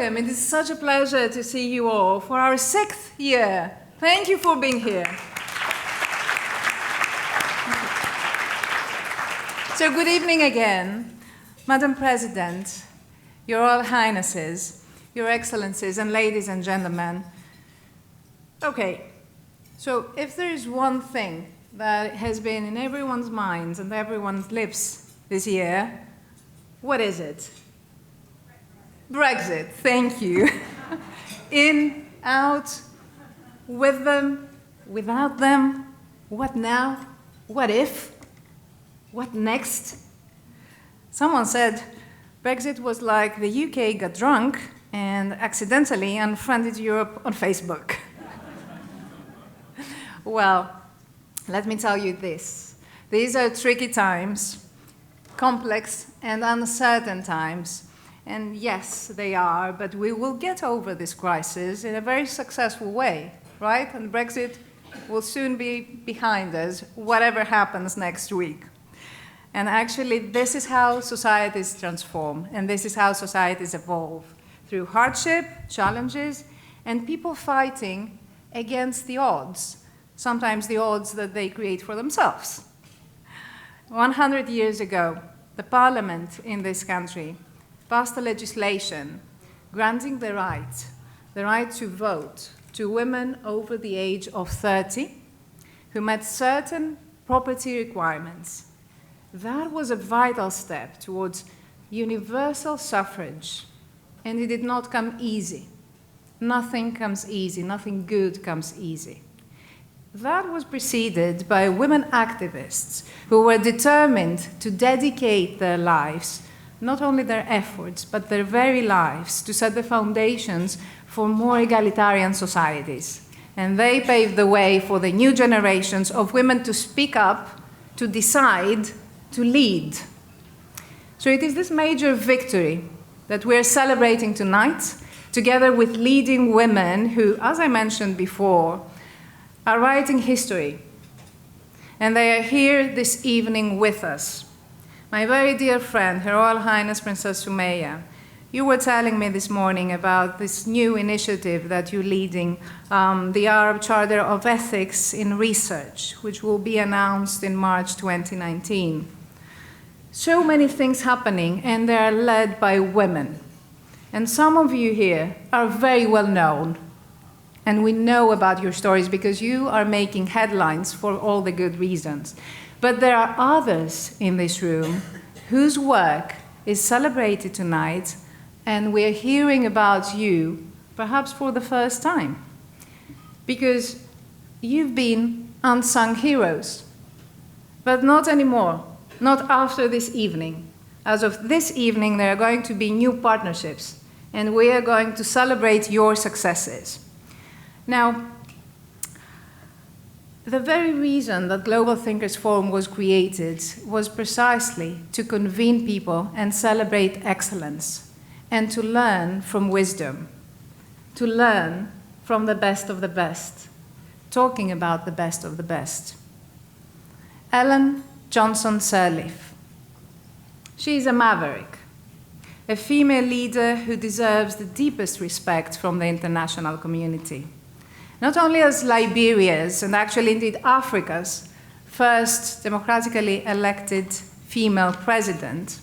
welcome. It is such a pleasure to see you all for our 6th year. Thank you for being here. So good evening again, Madam President, Your Royal Highnesses, Your Excellencies, and ladies and gentlemen. Okay, so if there is one thing that has been in everyone's minds and everyone's lips this year, what is it? Brexit, thank you. In, out, with them, without them, what now? What if? What next? Someone said Brexit was like the UK got drunk and accidentally unfriended Europe on Facebook. Well, let me tell you this. These are tricky times, complex and uncertain times. And yes, they are, but we will get over this crisis in a very successful way, right? And Brexit will soon be behind us, whatever happens next week. And actually, this is how societies transform, and this is how societies evolve, through hardship, challenges, and people fighting against the odds, sometimes the odds that they create for themselves. 100 years ago, the parliament in this country passed a legislation granting the right to vote to women over the age of 30 who met certain property requirements. That was a vital step towards universal suffrage, and it did not come easy. Nothing comes easy, nothing good comes easy. That was preceded by women activists who were determined to dedicate their lives, not only their efforts, but their very lives, to set the foundations for more egalitarian societies. And they paved the way for the new generations of women to speak up, to decide, to lead. So it is this major victory that we're celebrating tonight, together with leading women who, as I mentioned before, are writing history. And they are here this evening with us. My very dear friend, Her Royal Highness Princess Sumaya, you were telling me this morning about this new initiative that you're leading, the Arab Charter of Ethics in Research, which will be announced in March 2019. So many things happening, and they are led by women. And some of you here are very well known, and we know about your stories because you are making headlines for all the good reasons. But there are others in this room whose work is celebrated tonight, and we're hearing about you perhaps for the first time, because you've been unsung heroes. But not anymore, not after this evening. As of this evening, there are going to be new partnerships, and we are going to celebrate your successes. Now, the very reason that Global Thinkers Forum was created was precisely to convene people and celebrate excellence, and to learn from wisdom, to learn from the best of the best, talking about the best of the best. Ellen Johnson Sirleaf. She is a maverick, a female leader who deserves the deepest respect from the international community. Not only as Liberia's, and actually indeed Africa's, first democratically elected female president,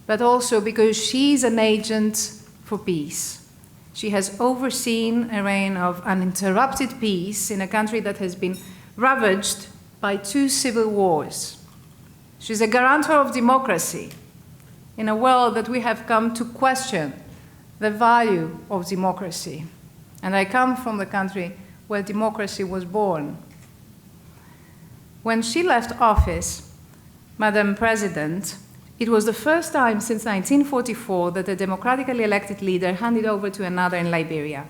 but also because she's an agent for peace. She has overseen a reign of uninterrupted peace in a country that has been ravaged by 2 civil wars. She's a guarantor of democracy in a world that we have come to question the value of democracy. And I come from the country where democracy was born. When she left office, Madam President, it was the first time since 1944 that a democratically elected leader handed over to another in Liberia.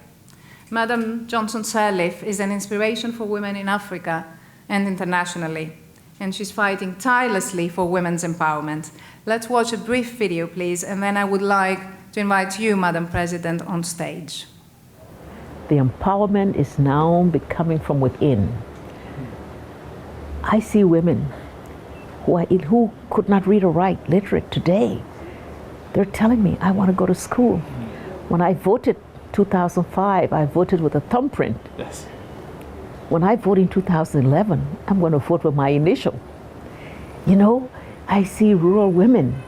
Madam Johnson Sirleaf is an inspiration for women in Africa and internationally, and she's fighting tirelessly for women's empowerment. Let's watch a brief video, please, and then I would like to invite you, Madam President, on stage. The empowerment is now becoming from within. I see women who could not read or write, literate today. They're telling me, I want to go to school. When I voted 2005, I voted with a thumbprint. Yes. When I vote in 2011, I'm going to vote with my initial. You know, I see rural women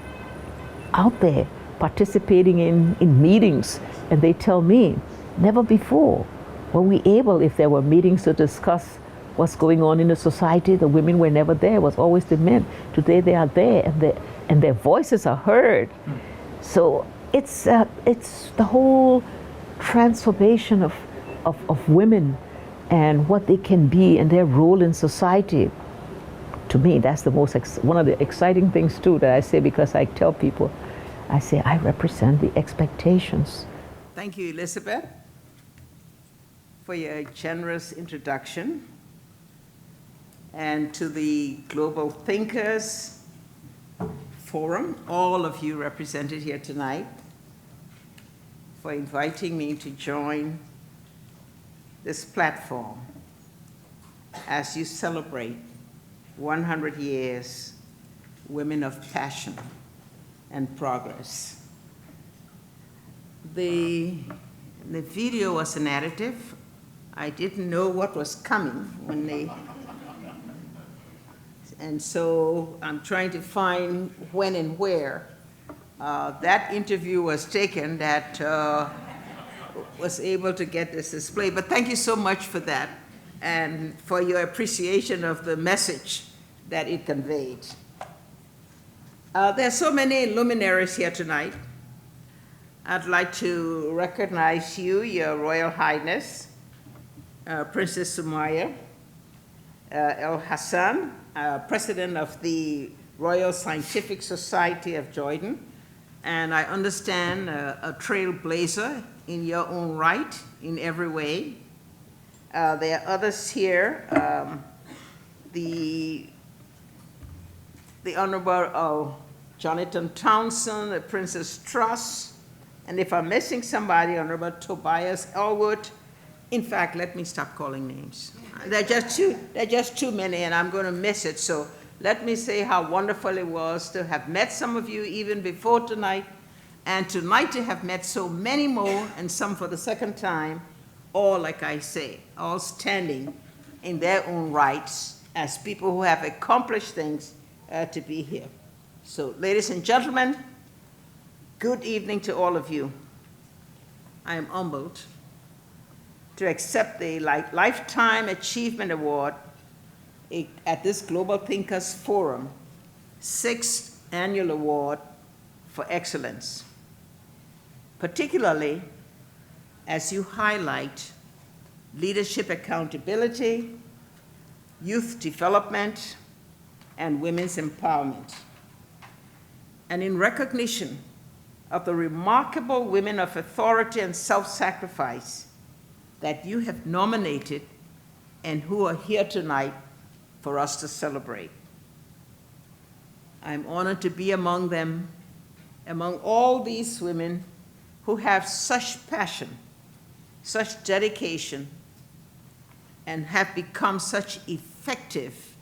out there participating in meetings, and they tell me, never before were we able, if there were meetings to discuss what's going on in the society, the women were never there, it was always the men. Today they are there, and their voices are heard. So it's the whole transformation of women and what they can be and their role in society. To me, that's the most one of the exciting things too that I say, because I tell people, I say I represent the expectations. Thank you, Elizabeth, for your generous introduction, and to the Global Thinkers Forum, all of you represented here tonight, for inviting me to join this platform as you celebrate 100 years Women of Passion and Progress. The video was an additive. I didn't know what was coming when they, and so I'm trying to find when and where that interview was taken that was able to get this display. But thank you so much for that and for your appreciation of the message that it conveyed. There are so many luminaries here tonight. I'd like to recognize you, Your Royal Highness, Princess Sumaya, Hassan, President of the Royal Scientific Society of Jordan, and I understand a trailblazer in your own right in every way. There are others here, the Honorable Jonathan Townsend, the Princess Truss, and if I'm missing somebody, Honorable Tobias Ellwood. In fact, let me stop calling names. They're just too many, and I'm going to miss it. So let me say how wonderful it was to have met some of you even before tonight, and tonight to have met so many more, and some for the second time, all, like I say, all standing in their own rights as people who have accomplished things to be here. So, ladies and gentlemen, good evening to all of you. I am humbled to accept the Lifetime Achievement Award at this Global Thinkers Forum, 6th annual award for excellence, particularly as you highlight leadership accountability, youth development, and women's empowerment. And in recognition of the remarkable women of authority and self-sacrifice that you have nominated and who are here tonight for us to celebrate. I'm honored to be among them, among all these women who have such passion, such dedication, and have become such effective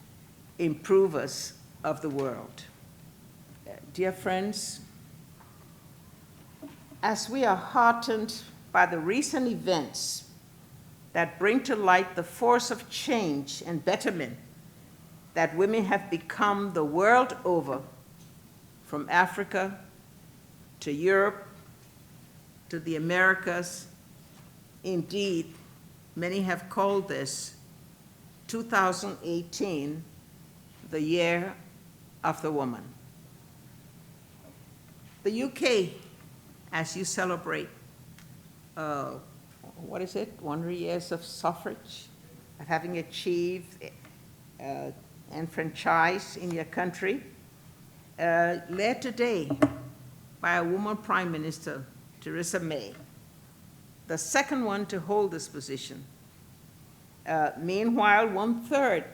improvers of the world. Dear friends, as we are heartened by the recent events that bring to light the force of change and betterment that women have become the world over, from Africa to Europe to the Americas. Indeed, many have called this 2018 the year of the woman. The UK, as you celebrate, 100 years of suffrage, of having achieved enfranchise in your country, led today by a woman Prime Minister, Theresa May, the second one to hold this position. Meanwhile, 1/3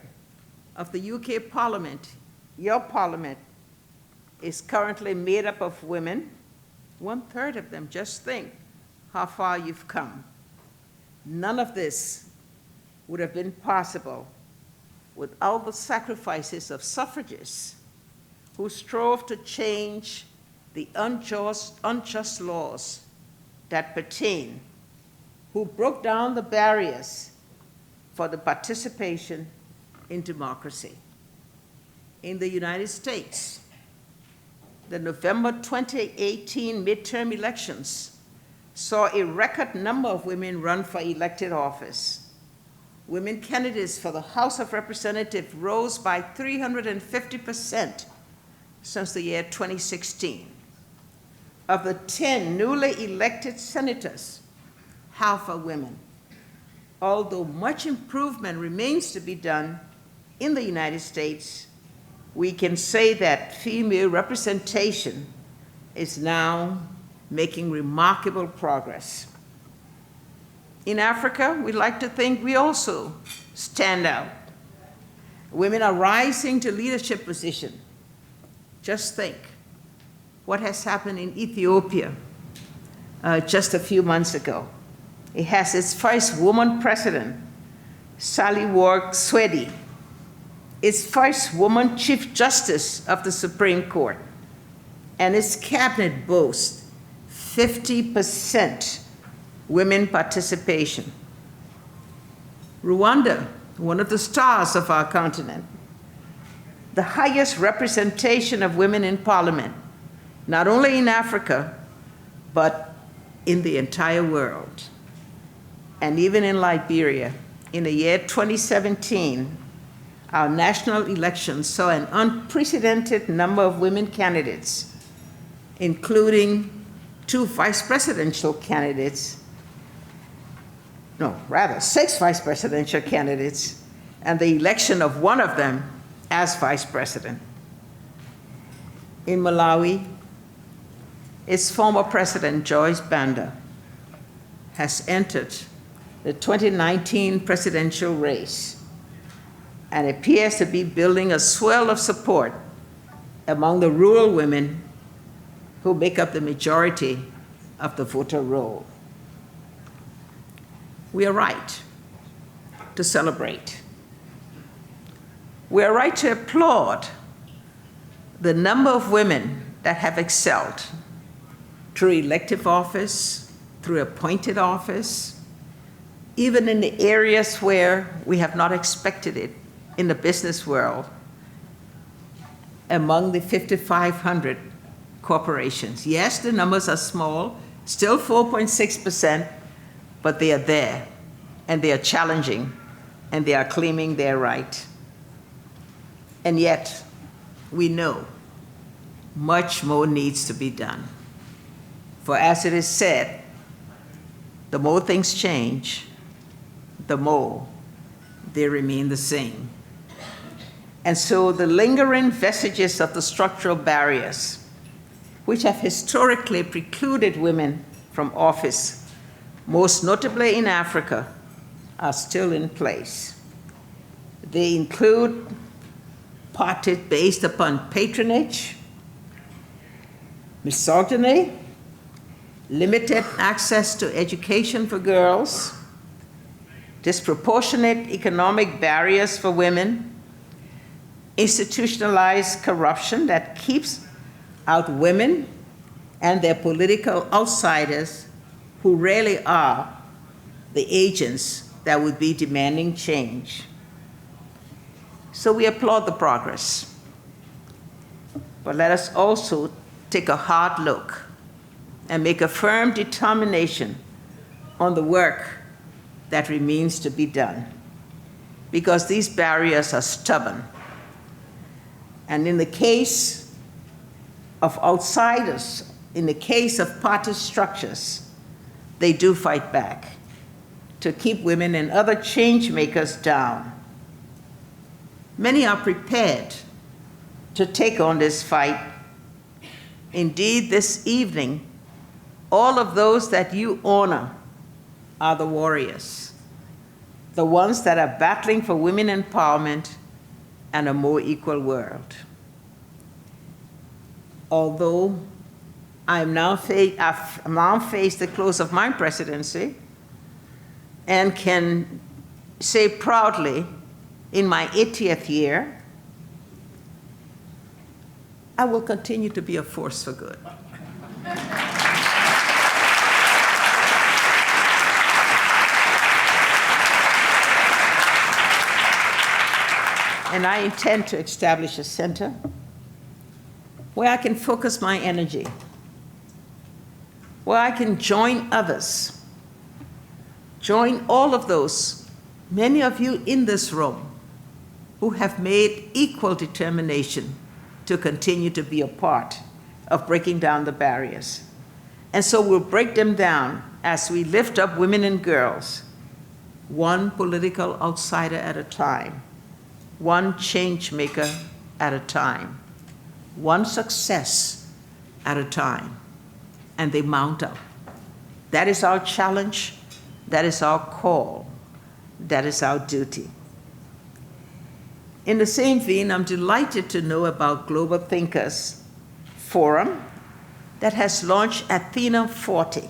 of the UK Parliament, your Parliament, is currently made up of women. 1/3 of them. Just think how far you've come. None of this would have been possible without the sacrifices of suffragists who strove to change the unjust laws that pertain, who broke down the barriers for the participation in democracy. In the United States, the November 2018 midterm elections saw a record number of women run for elected office. Women candidates for the House of Representatives rose by 350% since the year 2016. Of the 10 newly elected senators, half are women. Although much improvement remains to be done in the United States, we can say that female representation is now making remarkable progress. In Africa, we like to think we also stand out. Women are rising to leadership positions. Just think what has happened in Ethiopia just a few months ago. It has its first woman president, Sahle-Work Zewde, its first woman Chief Justice of the Supreme Court, and its cabinet boasts 50% women participation. Rwanda, one of the stars of our continent, the highest representation of women in parliament, not only in Africa, but in the entire world. And even in Liberia, in the year 2017, our national elections saw an unprecedented number of women candidates, including 2 vice presidential candidates, no, rather 6 vice presidential candidates, and the election of one of them as vice president. In Malawi, its former president, Joyce Banda, has entered the 2019 presidential race and appears to be building a swell of support among the rural women who make up the majority of the voter roll. We are right to celebrate. We are right to applaud the number of women that have excelled through elective office, through appointed office, even in the areas where we have not expected it in the business world, among the 5,500 corporations. Yes, the numbers are small, still 4.6%, but they are there, and they are challenging, and they are claiming their right. And yet, we know much more needs to be done. For as it is said, the more things change, the more they remain the same. And so the lingering vestiges of the structural barriers, which have historically precluded women from office, most notably in Africa, are still in place. They include parties based upon patronage, misogyny, limited access to education for girls, disproportionate economic barriers for women, institutionalized corruption that keeps out women and their political outsiders who rarely are the agents that would be demanding change. So we applaud the progress, but let us also take a hard look and make a firm determination on the work that remains to be done, because these barriers are stubborn. And in the case of outsiders, in the case of party structures, they do fight back to keep women and other change makers down. Many are prepared to take on this fight. Indeed, this evening, all of those that you honor are the warriors, the ones that are battling for women empowerment and a more equal world. Although I've now faced the close of my presidency and can say proudly, in my 80th year, I will continue to be a force for good. And I intend to establish a center where I can focus my energy, where I can join others, join all of those, many of you in this room, who have made equal determination to continue to be a part of breaking down the barriers. And so we'll break them down as we lift up women and girls, one political outsider at a time, one change maker at a time, one success at a time, and they mount up. That is our challenge, that is our call, that is our duty. In the same vein, I'm delighted to know about Global Thinkers Forum that has launched Athena 40,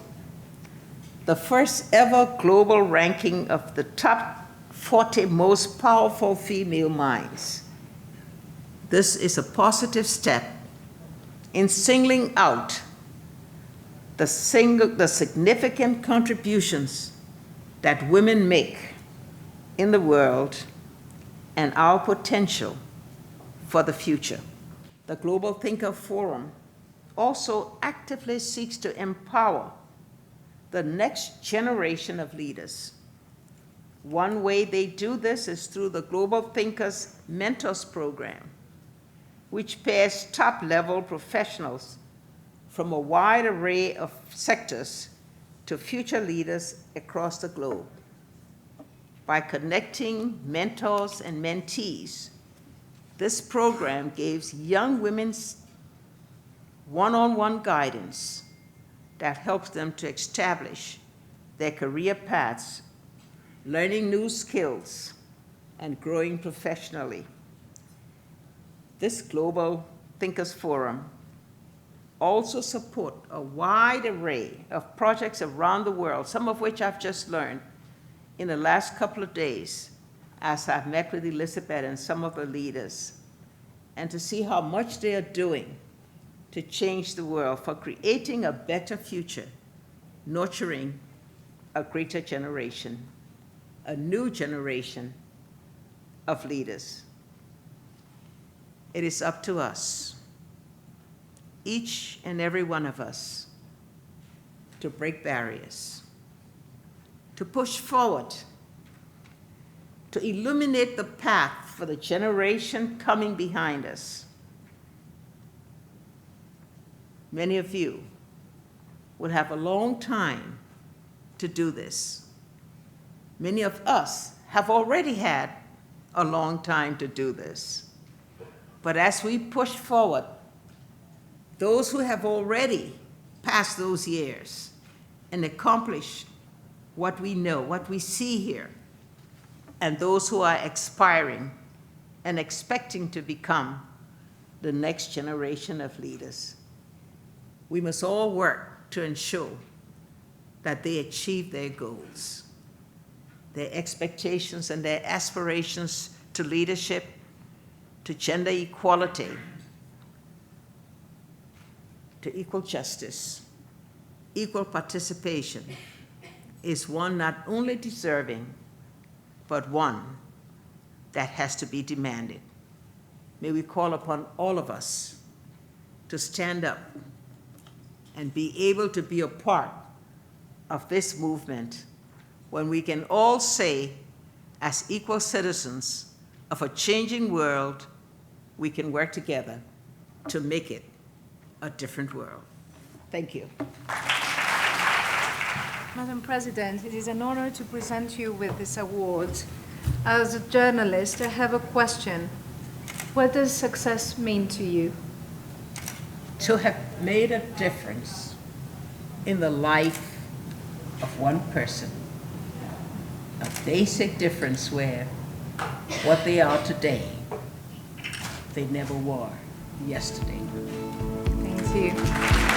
the first ever global ranking of the top 40 most powerful female minds. This is a positive step in singling out the significant contributions that women make in the world and our potential for the future. The Global Thinker Forum also actively seeks to empower the next generation of leaders. One way they do this is through the Global Thinkers Mentors Program, which pairs top-level professionals from a wide array of sectors to future leaders across the globe. By connecting mentors and mentees, this program gives young women one-on-one guidance that helps them to establish their career paths, learning new skills, and growing professionally. This Global Thinkers Forum also supports a wide array of projects around the world, some of which I've just learned in the last couple of days as I've met with Elizabeth and some of the leaders, and to see how much they are doing to change the world for creating a better future, nurturing a greater generation, a new generation of leaders. It is up to us, each and every one of us, to break barriers, to push forward, to illuminate the path for the generation coming behind us. Many of you will have a long time to do this. Many of us have already had a long time to do this. But as we push forward, those who have already passed those years and accomplished what we know, what we see here, and those who are aspiring and expecting to become the next generation of leaders, we must all work to ensure that they achieve their goals, their expectations and their aspirations to leadership, to gender equality, to equal justice, equal participation, is one not only deserving, but one that has to be demanded. May we call upon all of us to stand up and be able to be a part of this movement when we can all say, as equal citizens of a changing world, we can work together to make it a different world. Thank you. Madam President, it is an honor to present you with this award. As a journalist, I have a question. What does success mean to you? To have made a difference in the life of one person, a basic difference where what they are today, they never were yesterday. Thank you.